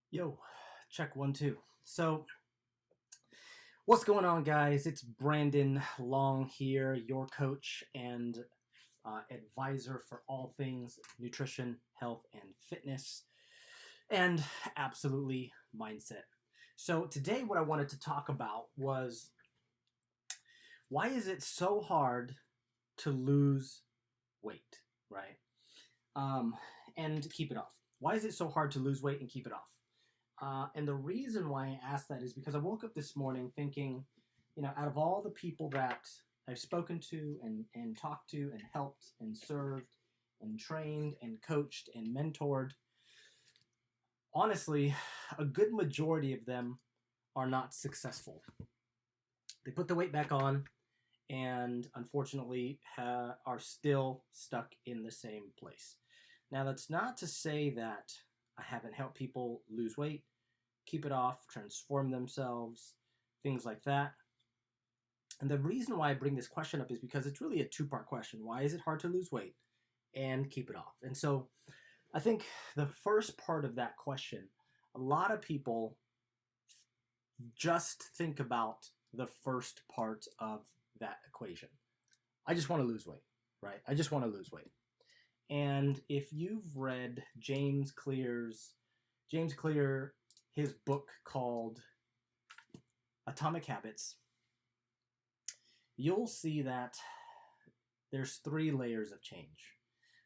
Yo, check 1 2. So, what's going on, guys? It's Brandon Long here, your coach and advisor for all things nutrition, health, and fitness, and absolutely mindset. So, today, what I wanted to talk about was why is it so hard to lose weight, right? Um, and keep it off. Why is it so hard to lose weight and keep it off? And the reason why I asked that is because I woke up this morning thinking, out of all the people that I've spoken to and talked to and helped and served and trained and coached and mentored, honestly, a good majority of them are not successful. They put the weight back on and unfortunately are still stuck in the same place. Now, that's not to say that I haven't helped people lose weight, keep it off, transform themselves, things like that. And the reason why I bring this question up is because it's really a two-part question. Why is it hard to lose weight and keep it off? And so I think the first part of that question, a lot of people just think about the first part of that equation. I just want to lose weight, right? I just want to lose weight. And if you've read James Clear, his book called Atomic Habits, you'll see that there's 3 layers of change.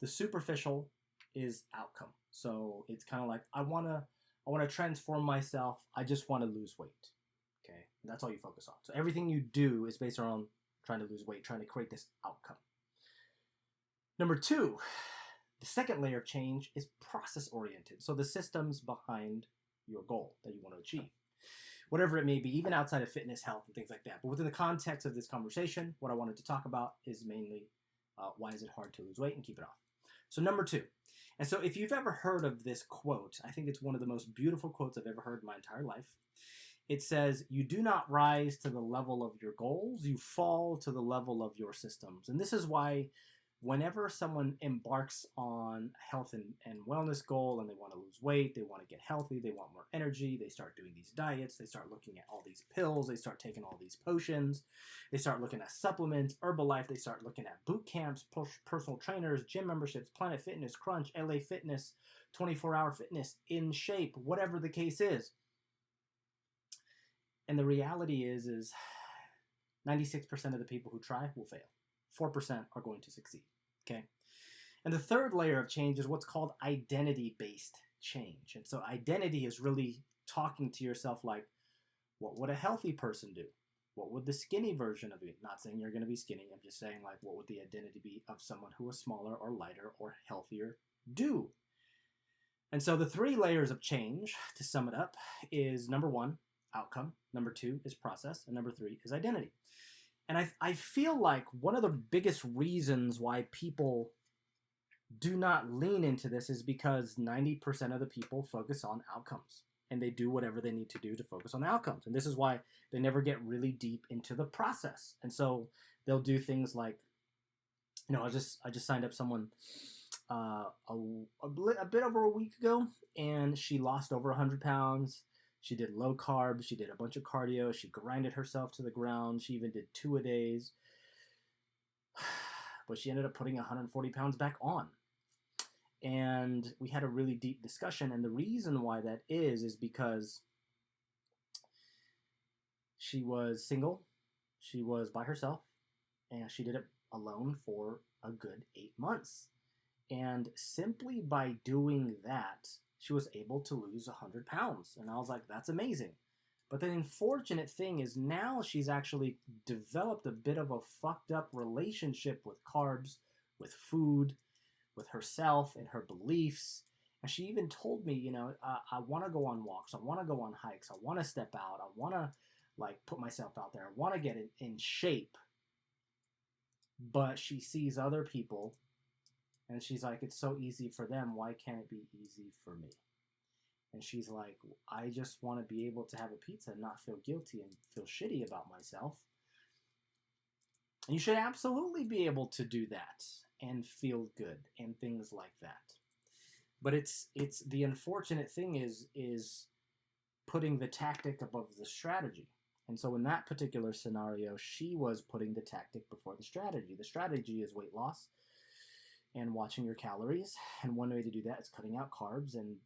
The superficial is outcome. So it's kind of like I want to transform myself. I just want to lose weight. Okay? And that's all you focus on. So everything you do is based around trying to lose weight, trying to create this outcome. Number 2, the second layer of change is process oriented. So the systems behind your goal that you want to achieve, whatever it may be, even outside of fitness, health, and things like that. But within the context of this conversation, what I wanted to talk about is mainly why is it hard to lose weight and keep it off. So number 2, and so if you've ever heard of this quote, I think it's one of the most beautiful quotes I've ever heard in my entire life. It says, "You do not rise to the level of your goals, you fall to the level of your systems." And this is why whenever someone embarks on a health and wellness goal and they want to lose weight, they want to get healthy, they want more energy, they start doing these diets, they start looking at all these pills, they start taking all these potions, they start looking at supplements, Herbalife, they start looking at boot camps, personal trainers, gym memberships, Planet Fitness, Crunch, LA Fitness, 24-hour fitness, In Shape, whatever the case is. And the reality is 96% of the people who try will fail. 4% are going to succeed. Okay. And the third layer of change is what's called identity-based change. And so identity is really talking to yourself like, what would a healthy person do? What would the skinny version of it? Not saying you're going to be skinny. I'm just saying, like, what would the identity be of someone who is smaller or lighter or healthier do? And so the 3 layers of change, to sum it up, is number 1, outcome. Number 2 is process. And number 3 is identity. And I feel like one of the biggest reasons why people do not lean into this is because 90% of the people focus on outcomes. And they do whatever they need to do to focus on the outcomes. And this is why they never get really deep into the process. And so they'll do things like, I just signed up someone a bit over a week ago, and she lost over 100 pounds. She did low carbs. She did a bunch of cardio. She grinded herself to the ground. She even did 2-a-days. But she ended up putting 140 pounds back on. And we had a really deep discussion. And the reason why that is because she was single. She was by herself. And she did it alone for a good 8 months. And simply by doing that, she was able to lose 100 pounds. And I was like, that's amazing. But the unfortunate thing is now she's actually developed a bit of a fucked up relationship with carbs, with food, with herself and her beliefs. And she even told me, I want to go on walks. I want to go on hikes. I want to step out. I want to put myself out there. I want to get in shape. But she sees other people and she's like, it's so easy for them. Why can't it be easy for me? And she's like, I just want to be able to have a pizza and not feel guilty and feel shitty about myself. And you should absolutely be able to do that and feel good and things like that. But it's the unfortunate thing is putting the tactic above the strategy. And so in that particular scenario, she was putting the tactic before the strategy. The strategy is weight loss and watching your calories. And one way to do that is cutting out carbs and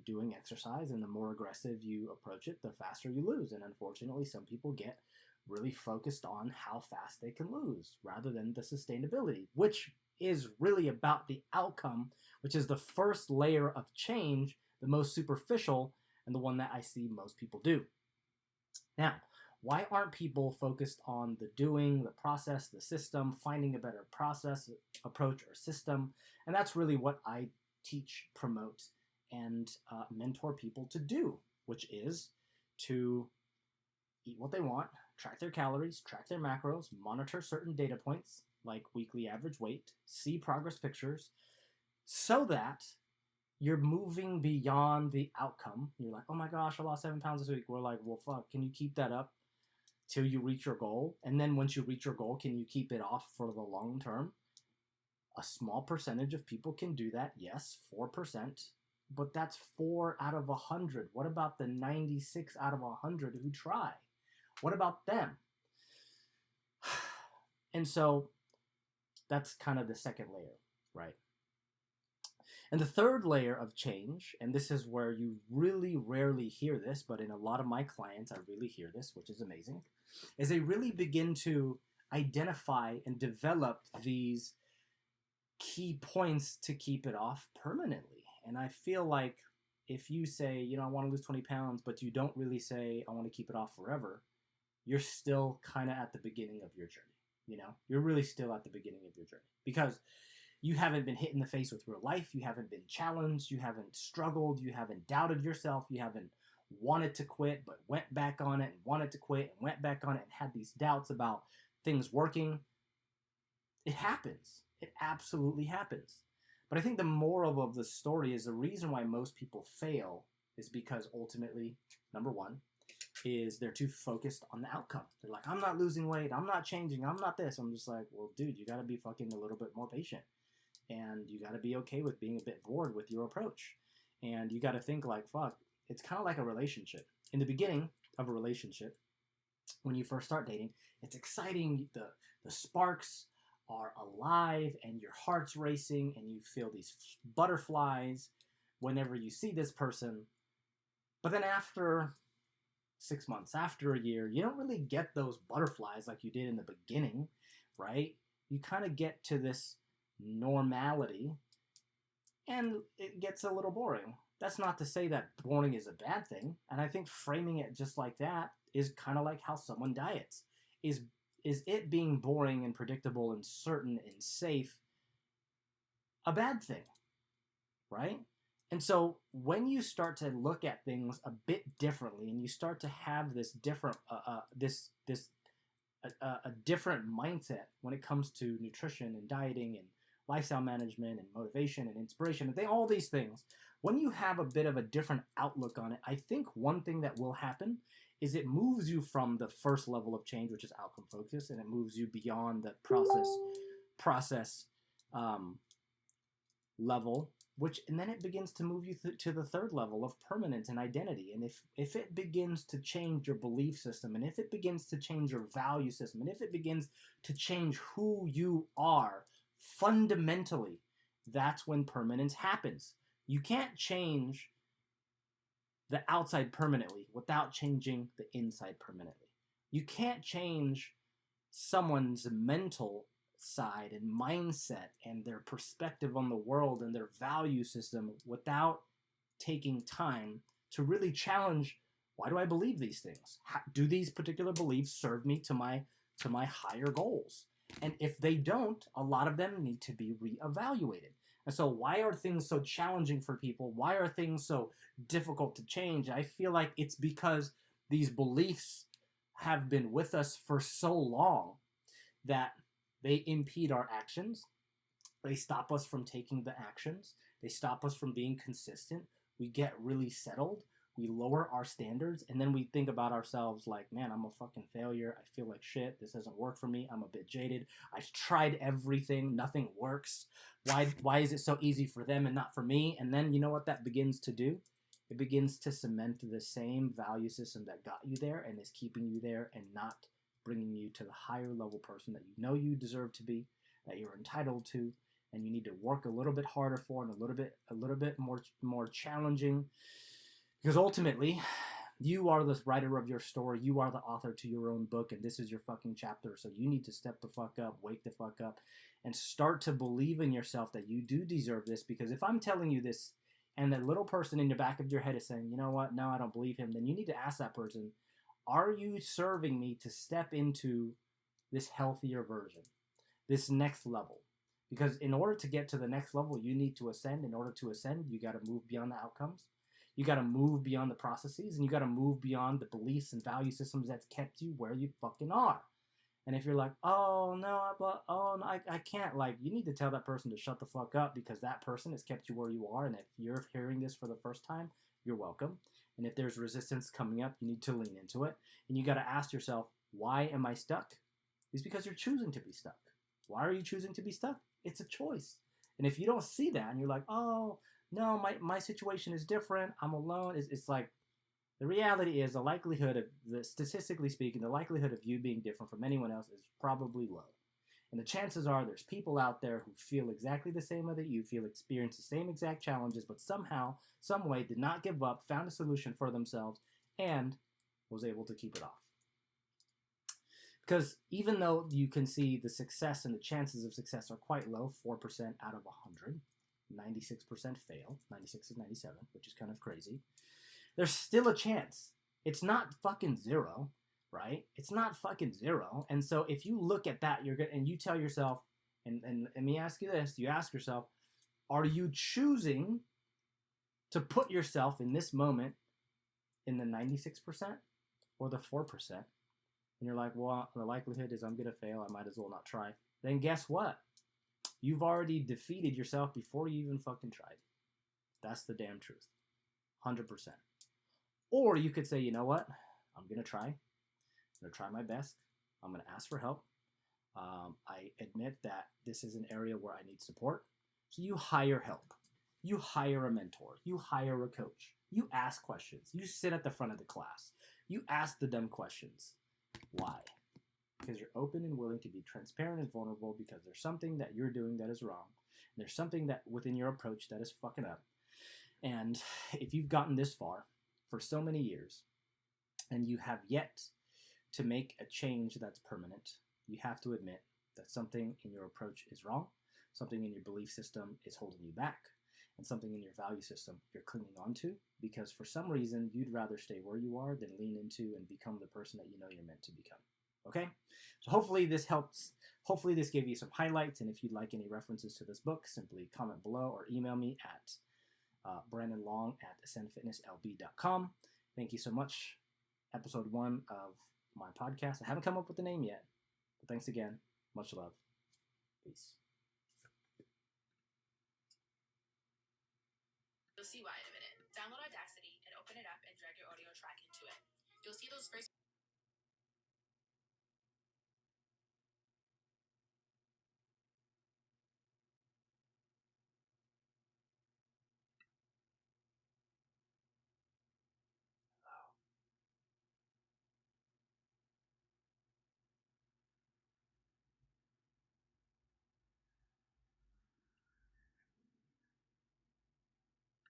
doing exercise. And the more aggressive you approach it, the faster you lose. And unfortunately, some people get really focused on how fast they can lose rather than the sustainability, which is really about the outcome, which is the first layer of change, the most superficial, and the one that I see most people do. Now, why aren't people focused on the doing, the process, the system, finding a better process, approach, or system? And that's really what I teach, promote, and mentor people to do, which is to eat what they want, track their calories, track their macros, monitor certain data points like weekly average weight, see progress pictures, so that you're moving beyond the outcome. You're like, oh my gosh, I lost 7 pounds this week. We're like, well, fuck, can you keep that up till you reach your goal? And then once you reach your goal, can you keep it off for the long term? A small percentage of people can do that. Yes, 4%, but that's 4 out of 100. What about the 96 out of 100 who try? What about them? And so that's kind of the second layer, right? And the third layer of change, and this is where you really rarely hear this, but in a lot of my clients, I really hear this, which is amazing, is they really begin to identify and develop these key points to keep it off permanently. And I feel like if you say, I want to lose 20 pounds, but you don't really say, I want to keep it off forever, you're still kind of at the beginning of your journey. You're really still at the beginning of your journey because you haven't been hit in the face with real life. You haven't been challenged. You haven't struggled. You haven't doubted yourself. You haven't wanted to quit, but went back on it and wanted to quit and went back on it and had these doubts about things working. It happens. It absolutely happens. But I think the moral of the story is the reason why most people fail is because ultimately, number one, is they're too focused on the outcome. They're like, I'm not losing weight. I'm not changing. I'm not this. I'm just like, well, dude, you got to be fucking a little bit more patient. And you got to be okay with being a bit bored with your approach. And you got to think like, fuck, it's kind of like a relationship. In the beginning of a relationship, when you first start dating, it's exciting. The sparks are alive and your heart's racing and you feel these butterflies whenever you see this person. But then after 6 months, after a year, you don't really get those butterflies like you did in the beginning, right? You kind of get to this normality and it gets a little boring. That's not to say that boring is a bad thing. And I think framing it just like that is kind of like how someone diets. Is it being boring and predictable and certain and safe a bad thing, right? And so when you start to look at things a bit differently and you start to have this different a different mindset when it comes to nutrition and dieting and lifestyle management and motivation and inspiration and all these things, when you have a bit of a different outlook on it, I think one thing that will happen is it moves you from the first level of change, which is outcome focused, and it moves you beyond the process level, and then it begins to move you to the third level of permanence and identity. And if it begins to change your belief system, and if it begins to change your value system, and if it begins to change who you are fundamentally, that's when permanence happens. You can't change the outside permanently without changing the inside permanently. You can't change someone's mental side and mindset and their perspective on the world and their value system without taking time to really challenge, why do I believe these things? Do these particular beliefs serve me to my higher goals? And if they don't, a lot of them need to be reevaluated. And so why are things so challenging for people? Why are things so difficult to change? I feel like it's because these beliefs have been with us for so long that they impede our actions. They stop us from taking the actions. They stop us from being consistent. We get really settled. we lower our standards, and then we think about ourselves like, man, I'm a fucking failure. I feel like shit. This doesn't work for me. I'm a bit jaded. I've tried everything. Nothing works. Why is it so easy for them and not for me? And then you know what that begins to do? It begins to cement the same value system that got you there and is keeping you there and not bringing you to the higher level person that you know you deserve to be, that you're entitled to, and you need to work a little bit harder for, and a little bit more challenging, because ultimately you are the writer of your story. You are the author to your own book, and this is your fucking chapter. So you need to step the fuck up, wake the fuck up, and start to believe in yourself that you do deserve this. Because if I'm telling you this and that little person in the back of your head is saying, you know what, no, I don't believe him, then you need to ask that person, are you serving me to step into this healthier version, this next level? Because in order to get to the next level, you need to ascend. In order to ascend, you got to move beyond the outcomes. You got to move beyond the processes, and you got to move beyond the beliefs and value systems that's kept you where you fucking are. And if you're like, oh no, I can't, like, you need to tell that person to shut the fuck up, because that person has kept you where you are. And if you're hearing this for the first time, you're welcome. And if there's resistance coming up, you need to lean into it. And you got to ask yourself, why am I stuck? It's because you're choosing to be stuck. Why are you choosing to be stuck? It's a choice. And if you don't see that and you're like, oh, no, my situation is different, I'm alone, it's like, the reality is statistically speaking, the likelihood of you being different from anyone else is probably low. And the chances are there's people out there who feel exactly the same way that you feel, experience the same exact challenges, but somehow, some way did not give up, found a solution for themselves, and was able to keep it off. Because even though you can see the success and the chances of success are quite low, 4% out of 100, 96% fail, 96 is 97, which is kind of crazy, there's still a chance. It's not fucking zero, right? It's not fucking zero. And so if you look at that, you're good, and you tell yourself, and let me ask you this, you ask yourself, are you choosing to put yourself in this moment in the 96% or the 4%? And you're like, well, the likelihood is I'm going to fail. I might as well not try. Then guess what? You've already defeated yourself before you even fucking tried. That's the damn truth. 100%. Or you could say, you know what? I'm going to try. I'm going to try my best. I'm going to ask for help. I admit that this is an area where I need support. So you hire help. You hire a mentor. You hire a coach. You ask questions. You sit at the front of the class. You ask the dumb questions. Why? Because you're open and willing to be transparent and vulnerable, because there's something that you're doing that is wrong. And there's something that within your approach that is fucking up. And if you've gotten this far for so many years and you have yet to make a change that's permanent, you have to admit that something in your approach is wrong, something in your belief system is holding you back, and something in your value system you're clinging on to, because for some reason you'd rather stay where you are than lean into and become the person that you know you're meant to become. Okay? So hopefully this helps. Hopefully this gave you some highlights, and if you'd like any references to this book, simply comment below or email me at brandonlong@ascendfitnesslb.com. Thank you so much. Episode 1 of my podcast. I haven't come up with the name yet, but thanks again. Much love. Peace. You'll see why in a minute. Download Audacity and open it up and drag your audio track into it. You'll see those first